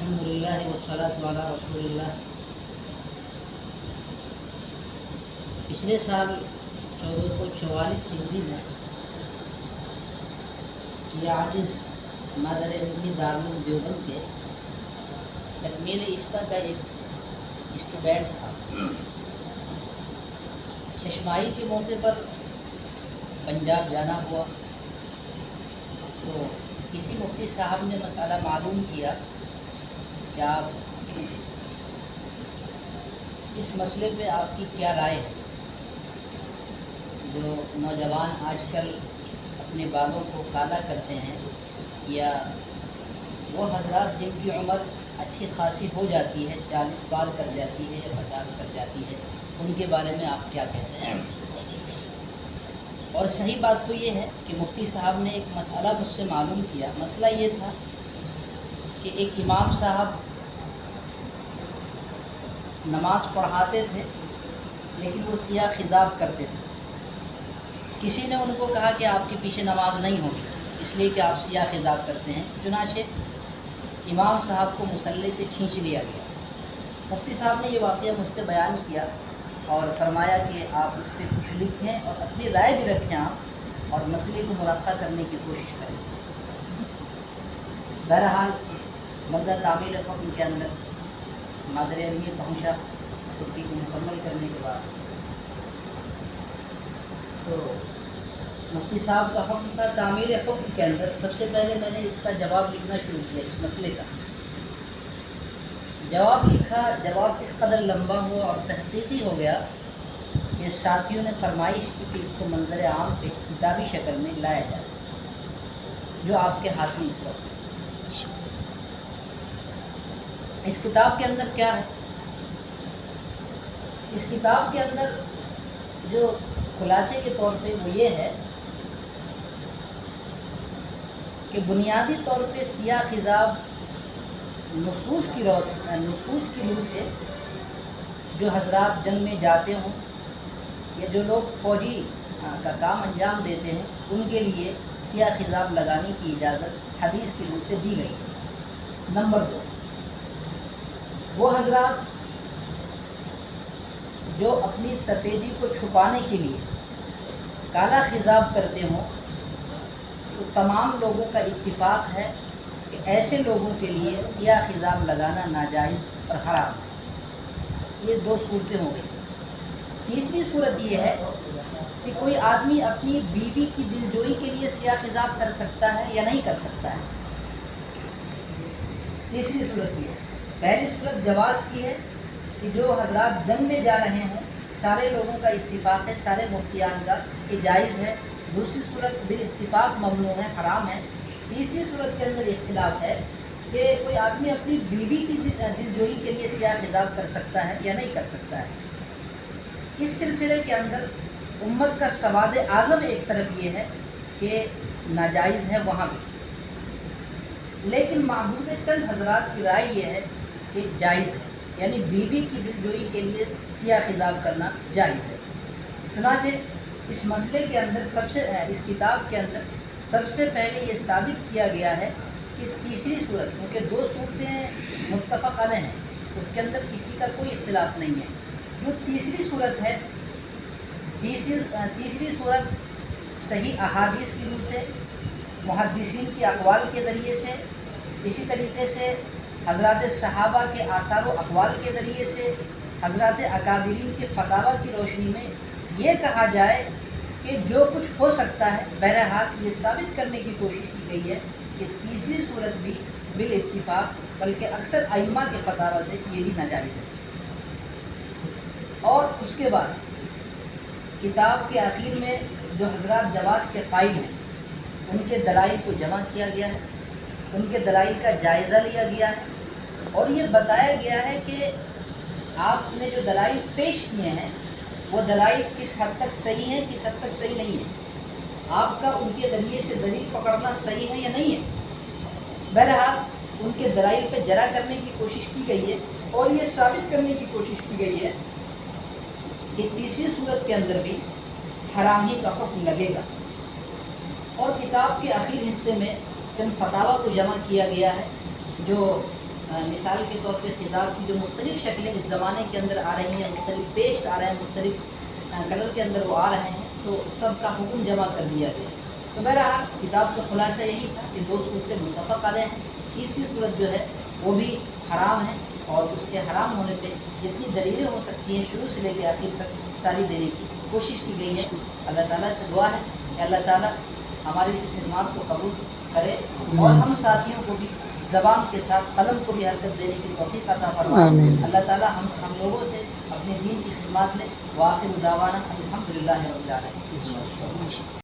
الحمدللہ والصلاۃ علی رسول اللہ۔ پچھلے سال 1444 ہجری میں یہ عاجز مادر علمی دارالعلوم دیوبند کے تکمیل افتہ کا ایک اسٹوڈنٹ تھا۔ ششماہی کے موقع پر پنجاب جانا ہوا تو کسی مفتی صاحب نے مسئلہ معلوم کیا کہ آپ اس مسئلے پہ آپ کی کیا رائے ہے۔ جو نوجوان آج کل اپنے بالوں کو کالا کرتے ہیں یا وہ حضرات جن کی عمر اچھی خاصی ہو جاتی ہے، 40 پار کر جاتی ہے یا 50 کر جاتی ہے، ان کے بارے میں آپ کیا کہتے ہیں؟ اور صحیح بات تو یہ ہے کہ مفتی صاحب نے ایک مسئلہ مجھ سے معلوم کیا۔ مسئلہ یہ تھا کہ ایک امام صاحب نماز پڑھاتے تھے لیکن وہ سیاہ خضاب کرتے تھے۔ کسی نے ان کو کہا کہ آپ کے پیچھے نماز نہیں ہوگی اس لیے کہ آپ سیاہ خضاب کرتے ہیں، چنانچہ امام صاحب کو مصلی سے کھینچ لیا گیا۔ مفتی صاحب نے یہ واقعہ مجھ سے بیان کیا اور فرمایا کہ آپ اس پہ کچھ لکھیں اور اپنی رائے بھی رکھیں آپ، اور مسئلے کو مرقع کرنے کی کوشش کریں۔ بہرحال بندہ تعمیل حکم کے اندر مادر علمی پہنچا چھٹی کو مکمل کرنے کے بعد، تو مفتی صاحب کا حکم تھا تعمیل حکم کے اندر سب سے پہلے میں نے اس کا جواب لکھنا شروع کیا، اس مسئلے کا جواب لکھا۔ جواب اس قدر لمبا ہوا اور تحقیقی ہو گیا کہ ساتھیوں نے فرمائش کی کہ اس کو منظر عام پہ کتابی شکل میں لایا جائے، جو آپ کے ہاتھ میں اس وقت ہے۔ اس کتاب کے اندر کیا ہے؟ اس کتاب کے اندر جو خلاصے کے طور پہ وہ یہ ہے کہ بنیادی طور پہ سیاہ خضاب نصوص کی روح سے جو حضرات جنگ میں جاتے ہوں یا جو لوگ فوجی کا کام انجام دیتے ہیں ان کے لیے سیاہ خضاب لگانے کی اجازت حدیث کی روح سے دی گئی ہے۔ نمبر 2، وہ حضرات جو اپنی سفیدی کو چھپانے کے لیے کالا خضاب کرتے ہوں، تو تمام لوگوں کا اتفاق ہے کہ ایسے لوگوں کے لیے سیاہ خضاب لگانا ناجائز اور حرام ہے۔ یہ 2 صورتیں ہو گئی۔ تیسری صورت یہ ہے کہ کوئی آدمی اپنی بیوی کی دلجوئی کے لیے سیاہ خضاب کر سکتا ہے یا نہیں کر سکتا ہے۔ تیسری صورت یہ ہے۔ پہلی صورت جواز کی ہے کہ جو حضرات جنگ میں جا رہے ہیں سارے لوگوں کا اتفاق ہے، سارے مفتیان کا، کہ جائز ہے۔ دوسری صورت بالاتفاق ممنوع ہے، حرام ہے۔ تیسری صورت کے اندر اختلاف ہے کہ کوئی آدمی اپنی بیوی کی دلجوئی کے لیے سیاہ خضاب کر سکتا ہے یا نہیں کر سکتا ہے۔ اس سلسلے کے اندر امت کا سواد اعظم ایک طرف یہ ہے کہ ناجائز ہے وہاں بھی، لیکن معدود چند حضرات کی رائے یہ ہے کہ جائز ہے، یعنی بیوی کی دلجوئی کے لیے سیاہ خضاب کرنا جائز ہے۔ چنانچہ اس مسئلے کے اندر اس کتاب کے اندر سب سے پہلے یہ ثابت کیا گیا ہے کہ تیسری صورت، کیونکہ 2 صورتیں متفق علیہ ہیں، اس کے اندر کسی کا کوئی اختلاف نہیں ہے۔ جو تیسری صورت ہے، تیسری صورت صحیح احادیث کی روح سے، محدثین کے اقوال کے ذریعے سے، اسی طریقے سے حضرات صحابہ کے آثار و اقوال کے ذریعے سے، حضرات اکابرین کے فتاویٰ کی روشنی میں یہ کہا جائے کہ جو کچھ ہو سکتا ہے۔ بہرحال یہ ثابت کرنے کی کوشش کی گئی ہے کہ تیسری صورت بھی بالاتفاق، بلکہ اکثر ائمہ کے فتاویٰ سے یہ بھی ناجائز ہے۔ اور اس کے بعد کتاب کے آخر میں جو حضرات جواز کے قائل ہیں ان کے دلائل کو جمع کیا گیا ہے، ان کے دلائل کا جائزہ لیا گیا ہے، اور یہ بتایا گیا ہے کہ آپ نے جو دلائل پیش کیے ہیں وہ دلائل کس حد تک صحیح ہیں، کس حد تک صحیح نہیں ہے، آپ کا ان کے ذریعے سے دلیل پکڑنا صحیح ہے یا نہیں ہے۔ بہرحال ان کے دلائل پہ جرا کرنے کی کوشش کی گئی ہے اور یہ ثابت کرنے کی کوشش کی گئی ہے کہ تیسری صورت کے اندر بھی حرامی کا حکم لگے گا۔ اور کتاب کے آخری حصے میں چند فتاویٰ کو جمع کیا گیا ہے جو مثال کے طور پہ خطاب کی جو مختلف شکلیں اس زمانے کے اندر آ رہی ہیں، مختلف پیسٹ آ رہے ہیں، مختلف کلر کے اندر وہ آ رہے ہیں، تو سب کا حکم جمع کر دیا گیا۔ تو بہرحال کتاب کا خلاصہ یہی تھا کہ 2 صورتیں متفق علیہ ہیں، تیسری صورت جو ہے وہ بھی حرام ہے، اور اس کے حرام ہونے پہ جتنی دلیلیں ہو سکتی ہیں شروع سے لے کے آخر تک ساری دلیل کی کوشش کی گئی ہے۔ اللہ تعالیٰ سے دعا ہے کہ اللہ تعالیٰ ہماری اس خدمات کو قبول کرے، اور ہم ساتھیوں کو بھی زبان کے ساتھ قلم کو بھی حرکت دینے کی توفیق عطا فرمائے۔ اللہ تعالیٰ ہم لوگوں سے اپنے دین کی خدمات لے۔ وآخر دعوانا الحمدللہ رب العالمین۔